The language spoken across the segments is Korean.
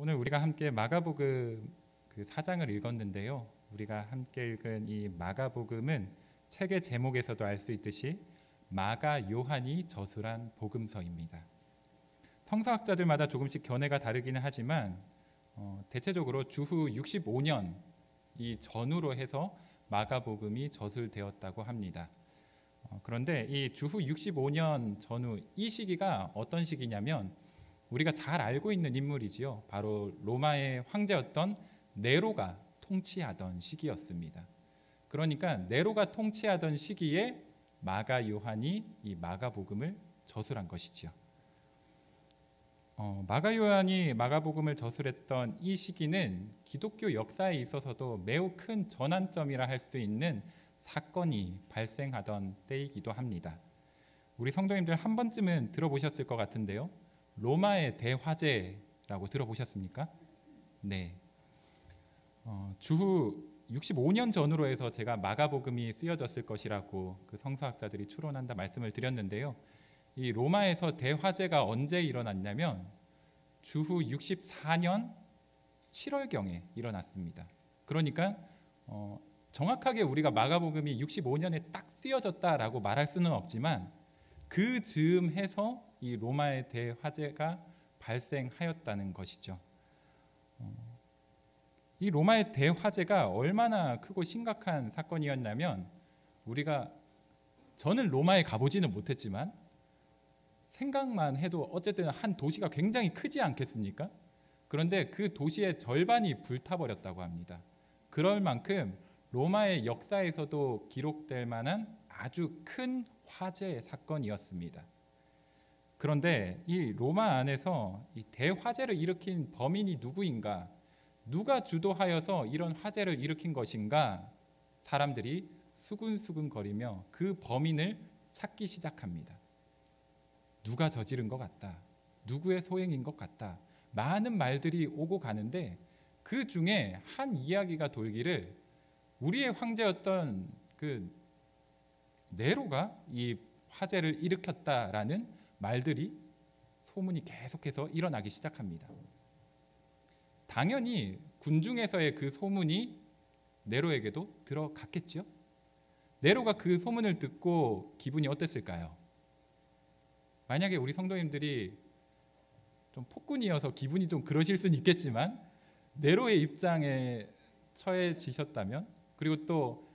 오늘 우리가 함께 마가복음 그 4장을 읽었는데요. 우리가 함께 읽은 이 마가복음은 책의 제목에서도 알 수 있듯이 마가 요한이 저술한 복음서입니다. 성서학자들마다 조금씩 견해가 다르기는 하지만 대체적으로 주후 65년 이 전후로 해서 마가복음이 저술되었다고 합니다. 그런데 이 주후 65년 전후 이 시기가 어떤 시기냐면 우리가 잘 알고 있는 인물이지요. 바로 로마의 황제였던 네로가 통치하던 시기였습니다. 그러니까 네로가 통치하던 시기에 마가 요한이 이 마가복음을 저술한 것이지요. 마가 요한이 마가복음을 저술했던 이 시기는 기독교 역사에 있어서도 매우 큰 전환점이라 할 수 있는 사건이 발생하던 때이기도 합니다. 우리 성도님들 한 번쯤은 들어보셨을 것 같은데요. 로마의 대화재라고 들어보셨습니까? 네. 주후 65년 전후로 해서 제가 마가복음이 쓰여졌을 것이라고 그 성서학자들이 추론한다 말씀을 드렸는데요. 이 로마에서 대화재가 언제 일어났냐면 주후 64년 7월경에 일어났습니다. 그러니까 정확하게 우리가 마가복음이 65년에 딱 쓰여졌다라고 말할 수는 없지만 그 즈음 해서 이 로마의 대화재가 발생하였다는 것이죠. 이 로마의 대화재가 얼마나 크고 심각한 사건이었냐면 저는 로마에 가보지는 못했지만 생각만 해도 어쨌든 한 도시가 굉장히 크지 않겠습니까? 그런데 그 도시의 절반이 불타버렸다고 합니다. 그럴 만큼 로마의 역사에서도 기록될 만한 아주 큰 화재 사건이었습니다. 그런데 이 로마 안에서 이 대화재를 일으킨 범인이 누구인가? 누가 주도하여서 이런 화재를 일으킨 것인가? 사람들이 수근수근거리며 그 범인을 찾기 시작합니다. 누가 저지른 것 같다. 누구의 소행인 것 같다. 많은 말들이 오고 가는데 그 중에 한 이야기가 돌기를 우리의 황제였던 그 네로가 이 화재를 일으켰다라는 말들이 소문이 계속해서 일어나기 시작합니다. 당연히 군중에서의 그 소문이 네로에게도 들어갔겠죠. 네로가 그 소문을 듣고 기분이 어땠을까요? 만약에 우리 성도님들이 좀 폭군이어서 기분이 좀 그러실 수는 있겠지만 네로의 입장에 처해지셨다면 그리고 또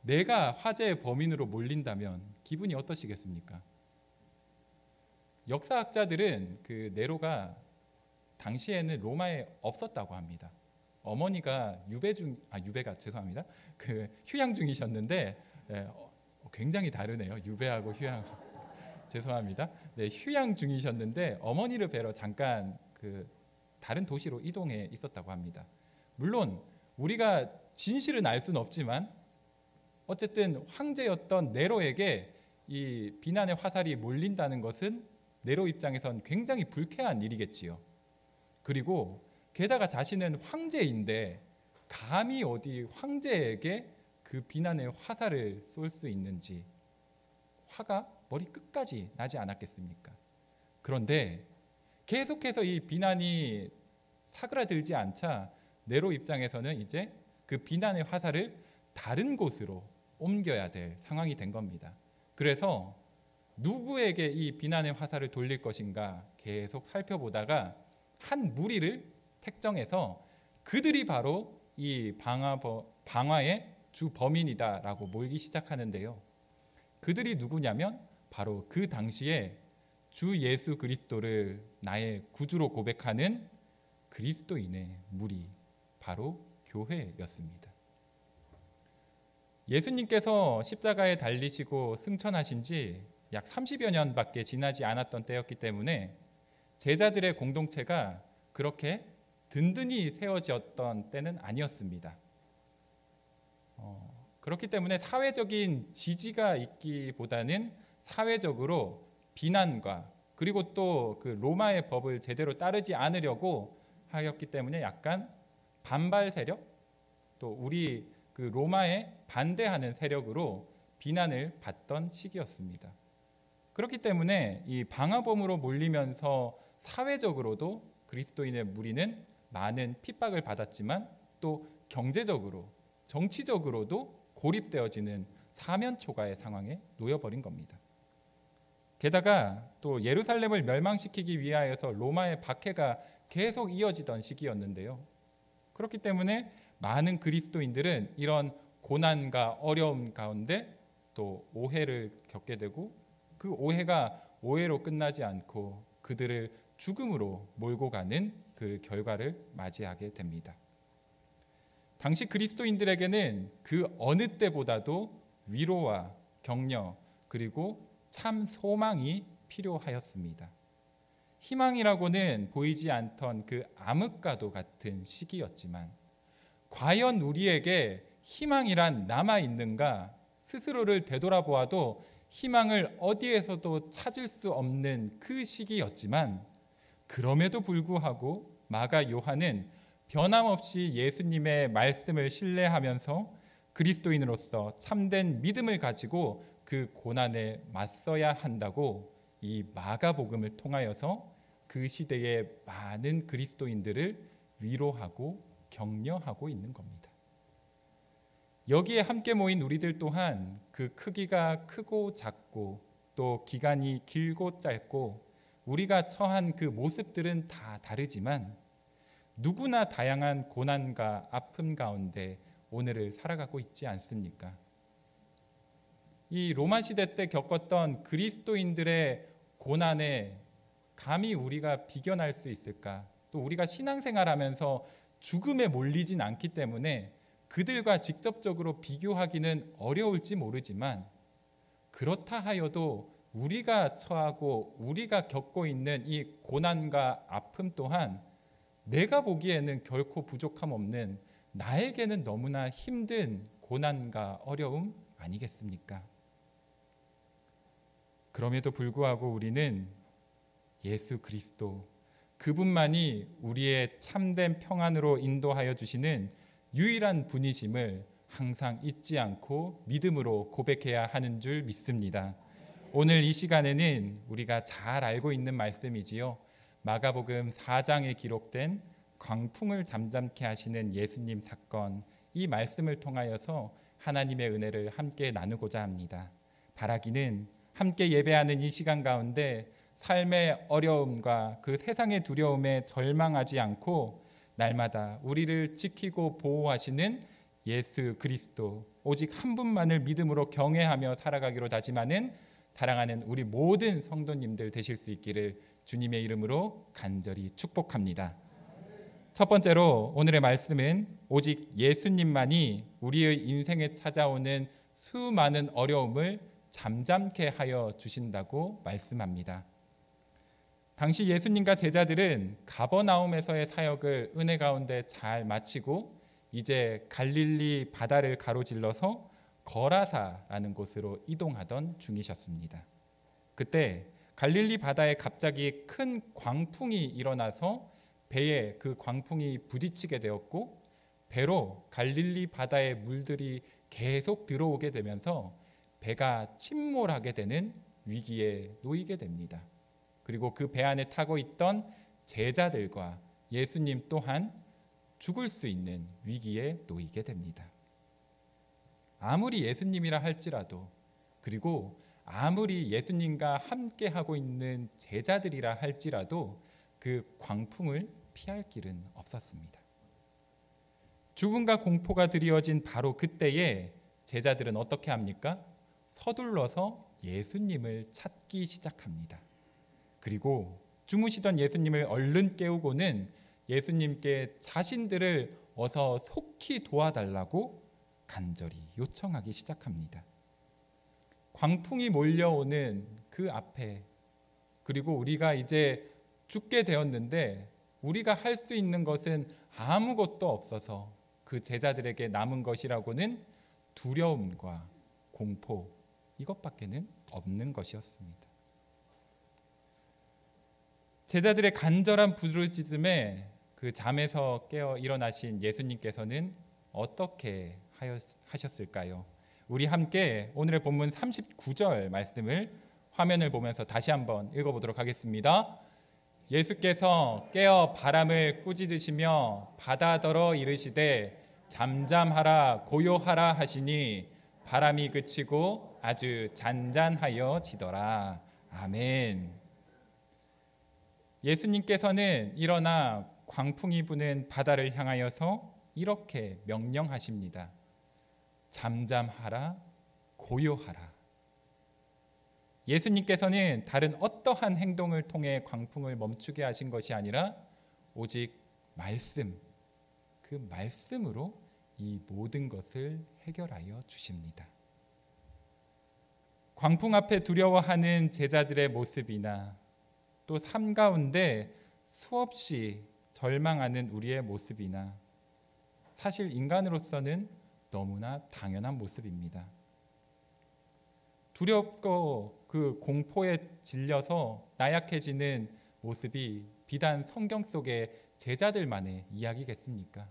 내가 화재의 범인으로 몰린다면 기분이 어떠시겠습니까? 역사학자들은 그 네로가 당시에는 로마에 없었다고 합니다. 어머니가 휴양 중이셨는데 굉장히 다르네요. 유배하고 휴양. 죄송합니다. 네, 휴양 중이셨는데 어머니를 뵈러 잠깐 그 다른 도시로 이동해 있었다고 합니다. 물론 우리가 진실은 알 수는 없지만 어쨌든 황제였던 네로에게 이 비난의 화살이 몰린다는 것은 네로 입장에선 굉장히 불쾌한 일이겠지요. 그리고 게다가 자신은 황제인데 감히 어디 황제에게 그 비난의 화살을 쏠 수 있는지 화가 머리 끝까지 나지 않았겠습니까? 그런데 계속해서 이 비난이 사그라들지 않자 네로 입장에서는 이제 그 비난의 화살을 다른 곳으로 옮겨야 될 상황이 된 겁니다. 그래서 누구에게 이 비난의 화살을 돌릴 것인가 계속 살펴보다가 한 무리를 택정해서 그들이 바로 이 방화의 주 범인이다라고 몰기 시작하는데요. 그들이 누구냐면 바로 그 당시에 주 예수 그리스도를 나의 구주로 고백하는 그리스도인의 무리, 바로 교회였습니다. 예수님께서 십자가에 달리시고 승천하신 지 약 30여 년밖에 지나지 않았던 때였기 때문에 제자들의 공동체가 그렇게 든든히 세워졌던 때는 아니었습니다. 그렇기 때문에 사회적인 지지가 있기보다는 사회적으로 비난과 그리고 또 그 로마의 법을 제대로 따르지 않으려고 하였기 때문에 약간 반발 세력, 또 우리 그 로마에 반대하는 세력으로 비난을 받던 시기였습니다. 그렇기 때문에 이 방화범으로 몰리면서 사회적으로도 그리스도인의 무리는 많은 핍박을 받았지만 또 경제적으로, 정치적으로도 고립되어지는 사면초가의 상황에 놓여버린 겁니다. 게다가 또 예루살렘을 멸망시키기 위하여서 로마의 박해가 계속 이어지던 시기였는데요. 그렇기 때문에 많은 그리스도인들은 이런 고난과 어려움 가운데 또 오해를 겪게 되고, 그 오해가 오해로 끝나지 않고 그들을 죽음으로 몰고 가는 그 결과를 맞이하게 됩니다. 당시 그리스도인들에게는 그 어느 때보다도 위로와 격려 그리고 참 소망이 필요하였습니다. 희망이라고는 보이지 않던 그 암흑과도 같은 시기였지만, 과연 우리에게 희망이란 남아있는가 스스로를 되돌아보아도 희망을 어디에서도 찾을 수 없는 그 시기였지만, 그럼에도 불구하고 마가 요한은 변함없이 예수님의 말씀을 신뢰하면서 그리스도인으로서 참된 믿음을 가지고 그 고난에 맞서야 한다고 이 마가복음을 통하여서 그 시대의 많은 그리스도인들을 위로하고 격려하고 있는 겁니다. 여기에 함께 모인 우리들 또한 그 크기가 크고 작고 또 기간이 길고 짧고 우리가 처한 그 모습들은 다 다르지만 누구나 다양한 고난과 아픔 가운데 오늘을 살아가고 있지 않습니까? 이 로마 시대 때 겪었던 그리스도인들의 고난에 감히 우리가 비견할 수 있을까? 또 우리가 신앙생활하면서 죽음에 몰리진 않기 때문에 그들과 직접적으로 비교하기는 어려울지 모르지만, 그렇다 하여도 우리가 처하고 우리가 겪고 있는 이 고난과 아픔 또한 내가 보기에는 결코 부족함 없는, 나에게는 너무나 힘든 고난과 어려움 아니겠습니까? 그럼에도 불구하고 우리는 예수 그리스도, 그분만이 우리의 참된 평안으로 인도하여 주시는 유일한 분이심을 항상 잊지 않고 믿음으로 고백해야 하는 줄 믿습니다. 오늘 이 시간에는 우리가 잘 알고 있는 말씀이지요. 마가복음 4장에 기록된 광풍을 잠잠케 하시는 예수님 사건, 이 말씀을 통하여서 하나님의 은혜를 함께 나누고자 합니다. 바라기는 함께 예배하는 이 시간 가운데 삶의 어려움과 그 세상의 두려움에 절망하지 않고 날마다 우리를 지키고 보호하시는 예수 그리스도, 오직 한 분만을 믿음으로 경외하며 살아가기로 다짐하는 사랑하는 우리 모든 성도님들 되실 수 있기를 주님의 이름으로 간절히 축복합니다. 첫 번째로 오늘의 말씀은 오직 예수님만이 우리의 인생에 찾아오는 수많은 어려움을 잠잠케 하여 주신다고 말씀합니다. 당시 예수님과 제자들은 가버나움에서의 사역을 은혜 가운데 잘 마치고 이제 갈릴리 바다를 가로질러서 거라사라는 곳으로 이동하던 중이셨습니다. 그때 갈릴리 바다에 갑자기 큰 광풍이 일어나서 배에 그 광풍이 부딪히게 되었고, 배로 갈릴리 바다의 물들이 계속 들어오게 되면서 배가 침몰하게 되는 위기에 놓이게 됩니다. 그리고 그 배 안에 타고 있던 제자들과 예수님 또한 죽을 수 있는 위기에 놓이게 됩니다. 아무리 예수님이라 할지라도, 그리고 아무리 예수님과 함께 하고 있는 제자들이라 할지라도 그 광풍을 피할 길은 없었습니다. 죽음과 공포가 드리워진 바로 그때에 제자들은 어떻게 합니까? 서둘러서 예수님을 찾기 시작합니다. 그리고 주무시던 예수님을 얼른 깨우고는 예수님께 자신들을 어서 속히 도와달라고 간절히 요청하기 시작합니다. 광풍이 몰려오는 그 앞에, 그리고 우리가 이제 죽게 되었는데 우리가 할 수 있는 것은 아무것도 없어서 그 제자들에게 남은 것이라고는 두려움과 공포, 이것밖에는 없는 것이었습니다. 제자들의 간절한 부르짖음에 그 잠에서 깨어 일어나신 예수님께서는 어떻게 하셨을까요? 우리 함께 오늘의 본문 39절 말씀을 화면을 보면서 다시 한번 읽어보도록 하겠습니다. 예수께서 깨어 바람을 꾸짖으시며 바다더러 이르시되 잠잠하라 고요하라 하시니 바람이 그치고 아주 잔잔하여 지더라. 아멘. 예수님께서는 일어나 광풍이 부는 바다를 향하여서 이렇게 명령하십니다. 잠잠하라 고요하라. 예수님께서는 다른 어떠한 행동을 통해 광풍을 멈추게 하신 것이 아니라 오직 말씀, 그 말씀으로 이 모든 것을 해결하여 주십니다. 광풍 앞에 두려워하는 제자들의 모습이나 또 삶 가운데 수없이 절망하는 우리의 모습이나 사실 인간으로서는 너무나 당연한 모습입니다. 두렵고 그 공포에 질려서 나약해지는 모습이 비단 성경 속의 제자들만의 이야기겠습니까?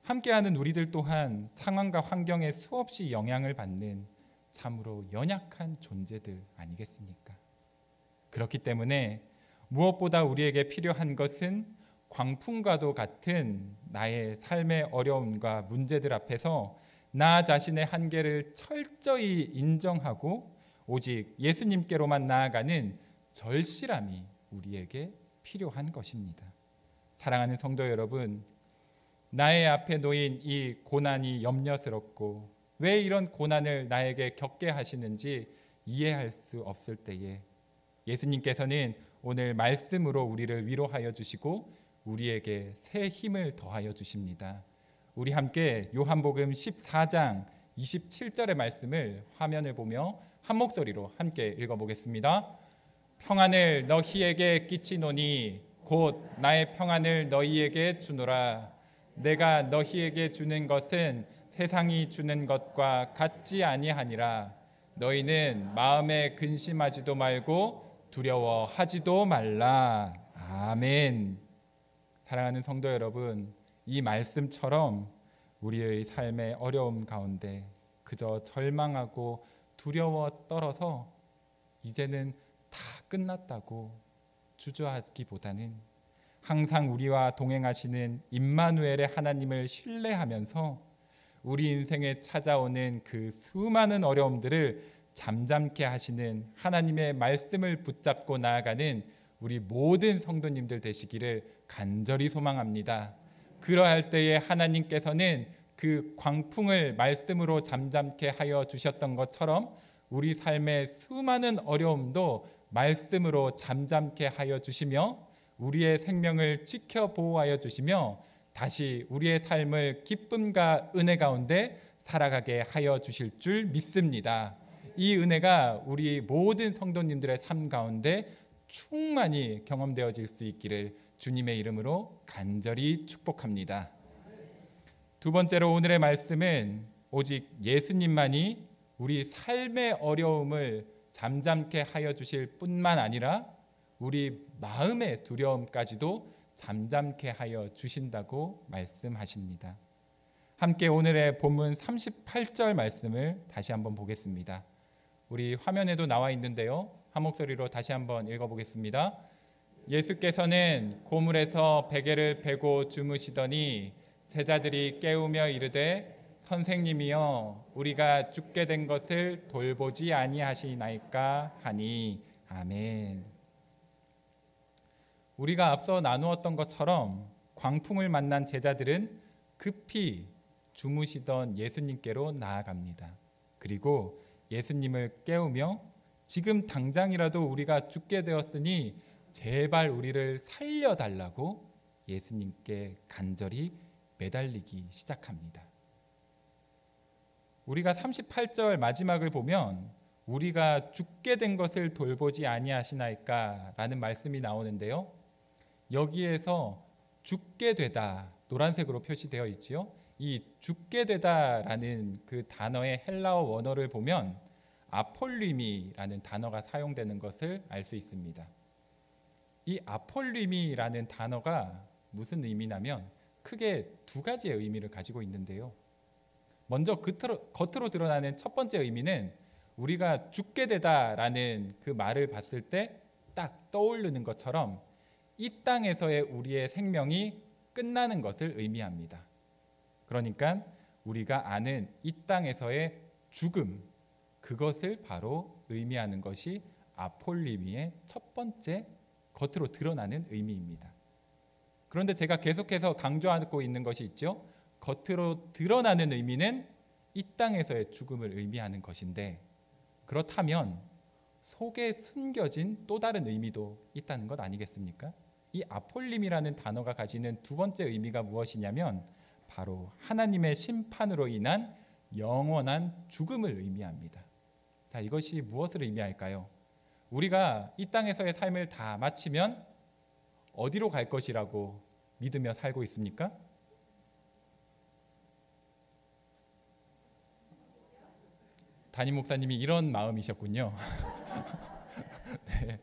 함께하는 우리들 또한 상황과 환경에 수없이 영향을 받는 참으로 연약한 존재들 아니겠습니까? 그렇기 때문에 무엇보다 우리에게 필요한 것은 광풍과도 같은 나의 삶의 어려움과 문제들 앞에서 나 자신의 한계를 철저히 인정하고 오직 예수님께로만 나아가는 절실함이 우리에게 필요한 것입니다. 사랑하는 성도 여러분, 나의 앞에 놓인 이 고난이 염려스럽고 왜 이런 고난을 나에게 겪게 하시는지 이해할 수 없을 때에 예수님께서는 오늘 말씀으로 우리를 위로하여 주시고 우리에게 새 힘을 더하여 주십니다. 우리 함께 요한복음 14장 27절의 말씀을 화면을 보며 한 목소리로 함께 읽어보겠습니다. 평안을 너희에게 끼치노니 곧 나의 평안을 너희에게 주노라. 내가 너희에게 주는 것은 세상이 주는 것과 같지 아니하니라. 너희는 마음에 근심하지도 말고 두려워하지도 말라. 아멘. 사랑하는 성도 여러분, 이 말씀처럼 우리의 삶의 어려움 가운데 그저 절망하고 두려워 떨어서 이제는 다 끝났다고 주저하기보다는 항상 우리와 동행하시는 임마누엘의 하나님을 신뢰하면서 우리 인생에 찾아오는 그 수많은 어려움들을 잠잠케 하시는 하나님의 말씀을 붙잡고 나아가는 우리 모든 성도님들 되시기를 간절히 소망합니다. 그러할 때에 하나님께서는 그 광풍을 말씀으로 잠잠케 하여 주셨던 것처럼 우리 삶의 수많은 어려움도 말씀으로 잠잠케 하여 주시며 우리의 생명을 지켜 보호하여 주시며 다시 우리의 삶을 기쁨과 은혜 가운데 살아가게 하여 주실 줄 믿습니다. 이 은혜가 우리 모든 성도님들의 삶 가운데 충만히 경험되어질 수 있기를 주님의 이름으로 간절히 축복합니다. 두 번째로 오늘의 말씀은 오직 예수님만이 우리 삶의 어려움을 잠잠케 하여 주실 뿐만 아니라 우리 마음의 두려움까지도 잠잠케 하여 주신다고 말씀하십니다. 함께 오늘의 본문 38절 말씀을 다시 한번 보겠습니다. 우리 화면에도 나와 있는데요. 한 목소리로 다시 한번 읽어보겠습니다. 예수께서는 고물에서 베개를 베고 주무시더니 제자들이 깨우며 이르되 선생님이여 우리가 죽게 된 것을 돌보지 아니하시나이까 하니. 아멘. 우리가 앞서 나누었던 것처럼 광풍을 만난 제자들은 급히 주무시던 예수님께로 나아갑니다. 그리고 예수님을 깨우며 지금 당장이라도 우리가 죽게 되었으니 제발 우리를 살려달라고 예수님께 간절히 매달리기 시작합니다. 우리가 38절 마지막을 보면 우리가 죽게 된 것을 돌보지 아니하시나이까 라는 말씀이 나오는데요. 여기에서 죽게 되다 노란색으로 표시되어 있지요. 이 죽게 되다라는 그 단어의 헬라어 원어를 보면 아폴리미라는 단어가 사용되는 것을 알 수 있습니다. 이 아폴리미라는 단어가 무슨 의미냐면 크게 두 가지의 의미를 가지고 있는데요. 먼저 겉으로 드러나는 첫 번째 의미는 우리가 죽게 되다라는 그 말을 봤을 때 딱 떠오르는 것처럼 이 땅에서의 우리의 생명이 끝나는 것을 의미합니다. 그러니까 우리가 아는 이 땅에서의 죽음, 그것을 바로 의미하는 것이 아폴리미의 첫 번째 겉으로 드러나는 의미입니다. 그런데 제가 계속해서 강조하고 있는 것이 있죠. 겉으로 드러나는 의미는 이 땅에서의 죽음을 의미하는 것인데, 그렇다면 속에 숨겨진 또 다른 의미도 있다는 것 아니겠습니까? 이 아폴림이라는 단어가 가지는 두 번째 의미가 무엇이냐면 바로 하나님의 심판으로 인한 영원한 죽음을 의미합니다. 자, 이것이 무엇을 의미할까요? 우리가 이 땅에서의 삶을 다 마치면 어디로 갈 것이라고 믿으며 살고 있습니까? 담임 목사님이 이런 마음이셨군요. 네,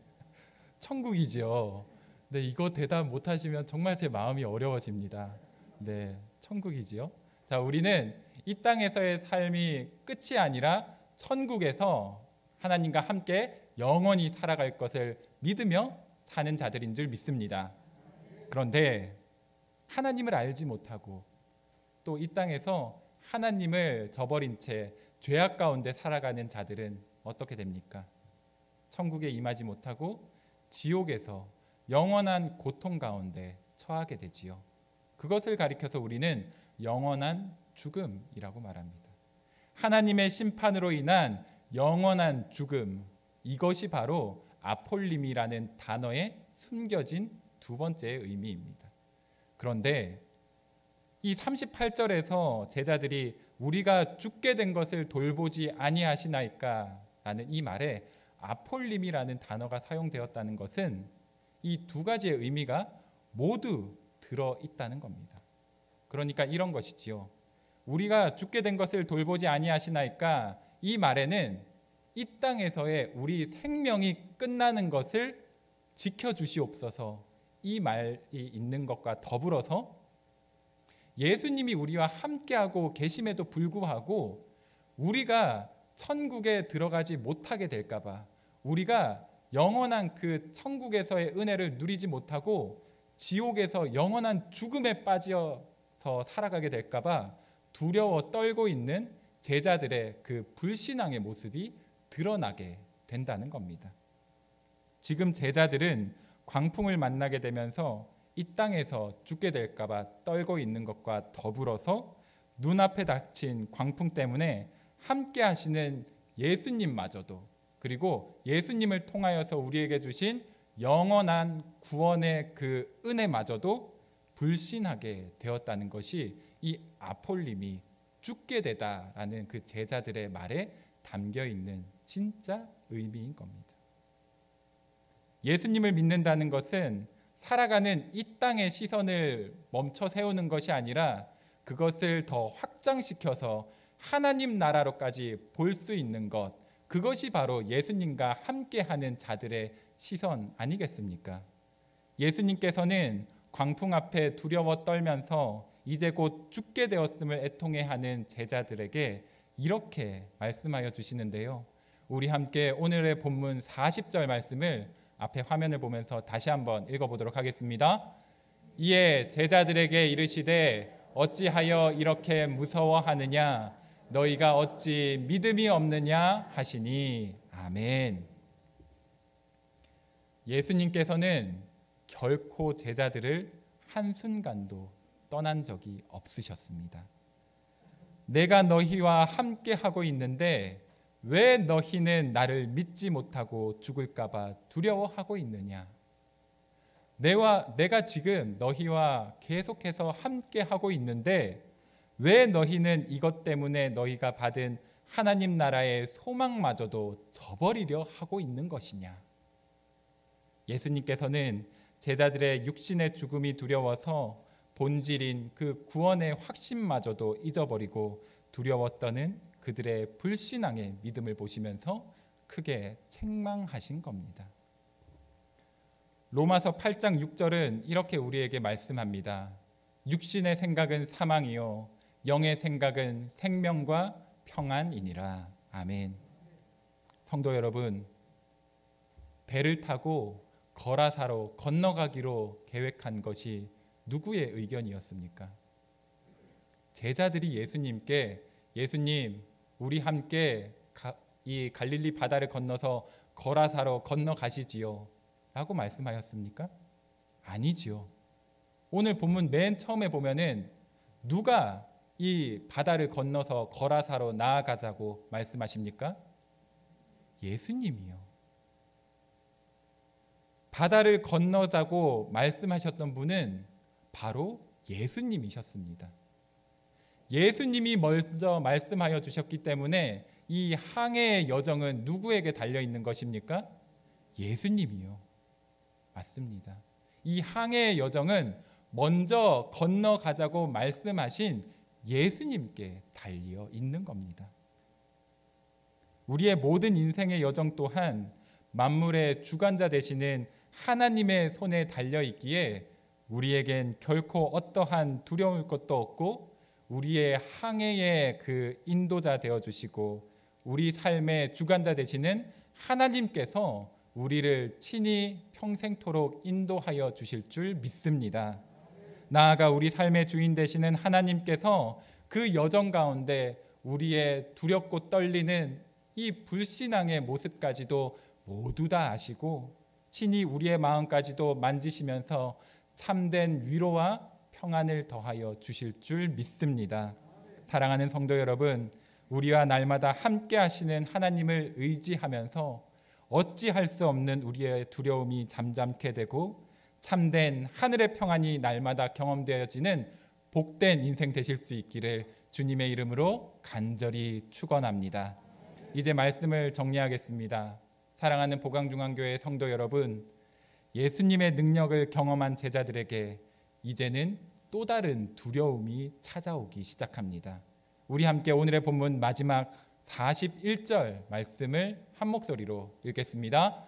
천국이죠. 네, 이거 대답 못하시면 정말 제 마음이 어려워집니다. 네, 천국이지요. 자, 우리는 이 땅에서의 삶이 끝이 아니라 천국에서 하나님과 함께 영원히 살아갈 것을 믿으며 사는 자들인 줄 믿습니다. 그런데 하나님을 알지 못하고 또 이 땅에서 하나님을 저버린 채 죄악 가운데 살아가는 자들은 어떻게 됩니까? 천국에 임하지 못하고 지옥에서 영원한 고통 가운데 처하게 되지요. 그것을 가리켜서 우리는 영원한 죽음이라고 말합니다. 하나님의 심판으로 인한 영원한 죽음, 이것이 바로 아폴림이라는 단어에 숨겨진 두 번째의 의미입니다. 그런데 이 38절에서 제자들이 우리가 죽게 된 것을 돌보지 아니하시나이까 라는 이 말에 아폴림이라는 단어가 사용되었다는 것은 이 두 가지의 의미가 모두 들어있다는 겁니다. 그러니까 이런 것이지요. 우리가 죽게 된 것을 돌보지 아니하시나이까, 이 말에는 이 땅에서의 우리 생명이 끝나는 것을 지켜주시옵소서, 이 말이 있는 것과 더불어서 예수님이 우리와 함께하고 계심에도 불구하고 우리가 천국에 들어가지 못하게 될까 봐, 우리가 영원한 그 천국에서의 은혜를 누리지 못하고 지옥에서 영원한 죽음에 빠져서 살아가게 될까 봐 두려워 떨고 있는 제자들의 그 불신앙의 모습이 드러나게 된다는 겁니다. 지금 제자들은 광풍을 만나게 되면서 이 땅에서 죽게 될까 봐 떨고 있는 것과 더불어서 눈앞에 닥친 광풍 때문에 함께 하시는 예수님마저도, 그리고 예수님을 통하여서 우리에게 주신 영원한 구원의 그 은혜마저도 불신하게 되었다는 것이 이 아폴림이 죽게 되다라는 그 제자들의 말에 담겨 있는 진짜 의미인 겁니다. 예수님을 믿는다는 것은 살아가는 이 땅의 시선을 멈춰 세우는 것이 아니라 그것을 더 확장시켜서 하나님 나라로까지 볼 수 있는 것, 그것이 바로 예수님과 함께하는 자들의 시선 아니겠습니까? 예수님께서는 광풍 앞에 두려워 떨면서 이제 곧 죽게 되었음을 애통해하는 제자들에게 이렇게 말씀하여 주시는데요. 우리 함께 오늘의 본문 40절 말씀을 앞에 화면을 보면서 다시 한번 읽어보도록 하겠습니다. 이에 제자들에게 이르시되 어찌하여 이렇게 무서워하느냐, 너희가 어찌 믿음이 없느냐 하시니. 아멘. 예수님께서는 결코 제자들을 한순간도 떠난 적이 없으셨습니다. 내가 너희와 함께 하고 있는데 왜 너희는 나를 믿지 못하고 죽을까 봐 두려워하고 있느냐? 내가 지금 너희와 계속해서 함께 하고 있는데 왜 너희는 이것 때문에 너희가 받은 하나님 나라의 소망마저도 저버리려 하고 있는 것이냐? 예수님께서는 제자들의 육신의 죽음이 두려워서 본질인 그 구원의 확신마저도 잊어버리고 두려워 떠는 그들의 불신앙의 믿음을 보시면서 크게 책망하신 겁니다. 로마서 8장 6절은 이렇게 우리에게 말씀합니다. 육신의 생각은 사망이요 영의 생각은 생명과 평안이니라. 아멘. 성도 여러분, 배를 타고 거라사로 건너가기로 계획한 것이 누구의 의견이었습니까? 제자들이 예수님께 예수님, 우리 함께 이 갈릴리 바다를 건너서 거라사로 건너가시지요 라고 말씀하였습니까? 아니지요. 오늘 본문 맨 처음에 보면은 누가 이 바다를 건너서 거라사로 나아가자고 말씀하십니까? 예수님이요. 바다를 건너자고 말씀하셨던 분은 바로 예수님이셨습니다. 예수님이 먼저 말씀하여 주셨기 때문에 이 항해의 여정은 누구에게 달려 있는 것입니까? 예수님이요. 맞습니다. 이 항해의 여정은 먼저 건너가자고 말씀하신 예수님께 달려 있는 겁니다. 우리의 모든 인생의 여정 또한 만물의 주관자 되시는 하나님의 손에 달려 있기에 우리에겐 결코 어떠한 두려울 것도 없고 우리의 항해의 그 인도자 되어 주시고 우리 삶의 주관자 되시는 하나님께서 우리를 친히 평생토록 인도하여 주실 줄 믿습니다. 나아가 우리 삶의 주인 되시는 하나님께서 그 여정 가운데 우리의 두렵고 떨리는 이 불신앙의 모습까지도 모두 다 아시고 친히 우리의 마음까지도 만지시면서 참된 위로와 평안을 더하여 주실 줄 믿습니다. 사랑하는 성도 여러분, 우리와 날마다 함께 하시는 하나님을 의지하면서 어찌할 수 없는 우리의 두려움이 잠잠케 되고 참된 하늘의 평안이 날마다 경험되어지는 복된 인생 되실 수 있기를 주님의 이름으로 간절히 축원합니다. 이제 말씀을 정리하겠습니다. 사랑하는 보강중앙교회 성도 여러분, 예수님의 능력을 경험한 제자들에게 이제는 또 다른 두려움이 찾아오기 시작합니다. 우리 함께 오늘의 본문 마지막 41절 말씀을 한 목소리로 읽겠습니다.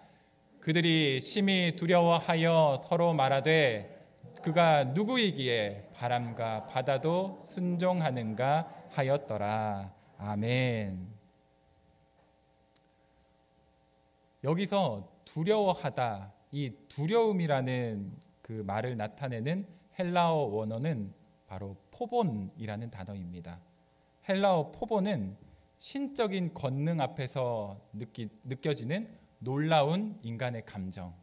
그들이 심히 두려워하여 서로 말하되 그가 누구이기에 바람과 바다도 순종하는가 하였더라. 아멘. 여기서 두려워하다, 이 두려움이라는 그 말을 나타내는 헬라어 원어는 바로 포본이라는 단어입니다. 헬라어 포본은 신적인 권능 앞에서 느껴지는 놀라운 인간의 감정,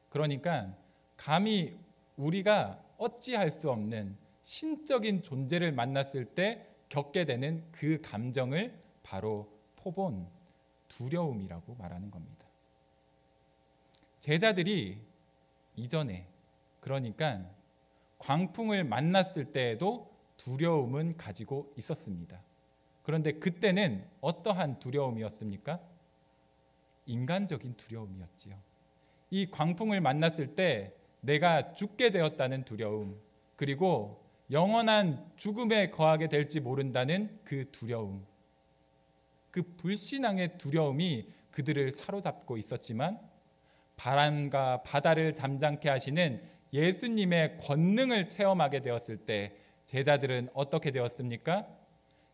그러니까 감히 우리가 어찌할 수 없는 신적인 존재를 만났을 때 겪게 되는 그 감정을 바로 포본, 두려움이라고 말하는 겁니다. 제자들이 이전에, 그러니까 광풍을 만났을 때에도 두려움은 가지고 있었습니다. 그런데 그때는 어떠한 두려움이었습니까? 인간적인 두려움이었지요. 이 광풍을 만났을 때 내가 죽게 되었다는 두려움, 그리고 영원한 죽음에 거하게 될지 모른다는 그 두려움, 그 불신앙의 두려움이 그들을 사로잡고 있었지만 바람과 바다를 잠잠케 하시는 예수님의 권능을 체험하게 되었을 때 제자들은 어떻게 되었습니까?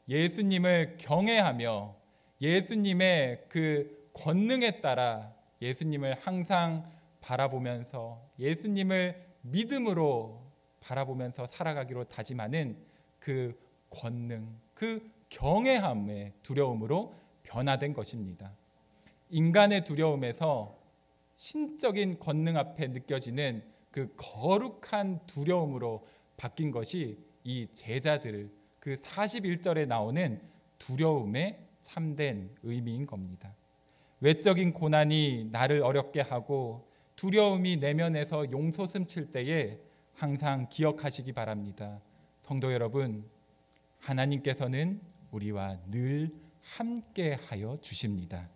예수님을 경외하며 예수님의 그 권능에 따라 예수님을 항상 바라보면서 예수님을 믿음으로 바라보면서 살아가기로 다짐하는 그 권능, 그 경외함의 두려움으로 변화된 것입니다. 인간의 두려움에서 신적인 권능 앞에 느껴지는 그 거룩한 두려움으로 바뀐 것이 이 제자들, 그 41절에 나오는 두려움의 참된 의미인 겁니다. 외적인 고난이 나를 어렵게 하고 두려움이 내면에서 용솟음칠 때에 항상 기억하시기 바랍니다. 성도 여러분, 하나님께서는 우리와 늘 함께 하여 주십니다.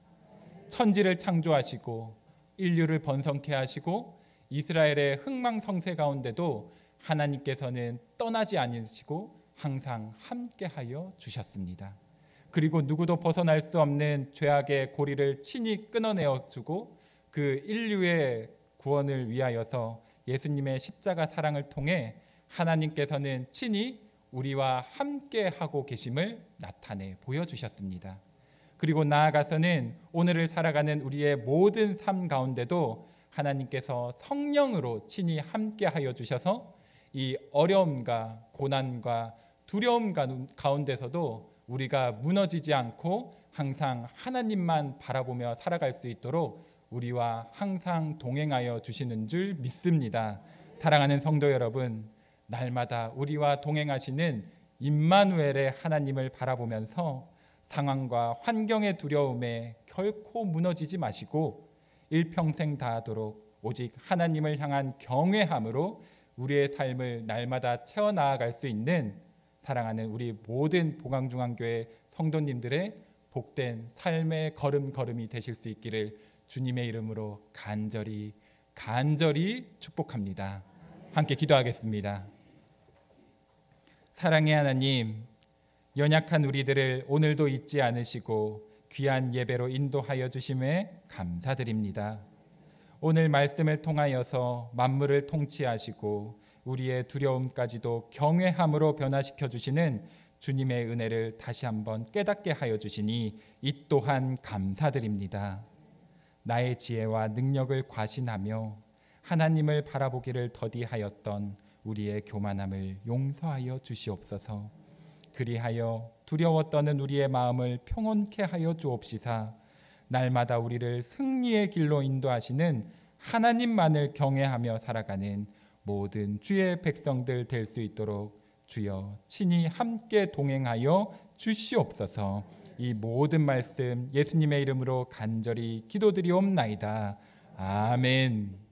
천지를 창조하시고 인류를 번성케 하시고 이스라엘의 흥망성쇠 가운데도 하나님께서는 떠나지 않으시고 항상 함께 하여 주셨습니다. 그리고 누구도 벗어날 수 없는 죄악의 고리를 친히 끊어내어 주고 그 인류의 구원을 위하여서 예수님의 십자가 사랑을 통해 하나님께서는 친히 우리와 함께 하고 계심을 나타내 보여주셨습니다. 그리고 나아가서는 오늘을 살아가는 우리의 모든 삶 가운데도 하나님께서 성령으로 친히 함께하여 주셔서 이 어려움과 고난과 두려움 가운데서도 우리가 무너지지 않고 항상 하나님만 바라보며 살아갈 수 있도록 우리와 항상 동행하여 주시는 줄 믿습니다. 사랑하는 성도 여러분, 날마다 우리와 동행하시는 임마누엘의 하나님을 바라보면서 상황과 환경의 두려움에 결코 무너지지 마시고 일평생 다하도록 오직 하나님을 향한 경외함으로 우리의 삶을 날마다 채워나아갈 수 있는 사랑하는 우리 모든 보강중앙교회 성도님들의 복된 삶의 걸음걸음이 되실 수 있기를 주님의 이름으로 간절히 축복합니다. 함께 기도하겠습니다. 사랑의 하나님, 연약한 우리들을 오늘도 잊지 않으시고 귀한 예배로 인도하여 주심에 감사드립니다. 오늘 말씀을 통하여서 만물을 통치하시고 우리의 두려움까지도 경외함으로 변화시켜 주시는 주님의 은혜를 다시 한번 깨닫게 하여 주시니 이 또한 감사드립니다. 나의 지혜와 능력을 과신하며 하나님을 바라보기를 더디하였던 우리의 교만함을 용서하여 주시옵소서. 그리하여 두려워 떠는 우리의 마음을 평온케 하여 주옵시사. 날마다 우리를 승리의 길로 인도하시는 하나님만을 경외하며 살아가는 모든 주의 백성들 될 수 있도록 주여 친히 함께 동행하여 주시옵소서. 이 모든 말씀 예수님의 이름으로 간절히 기도드리옵나이다. 아멘.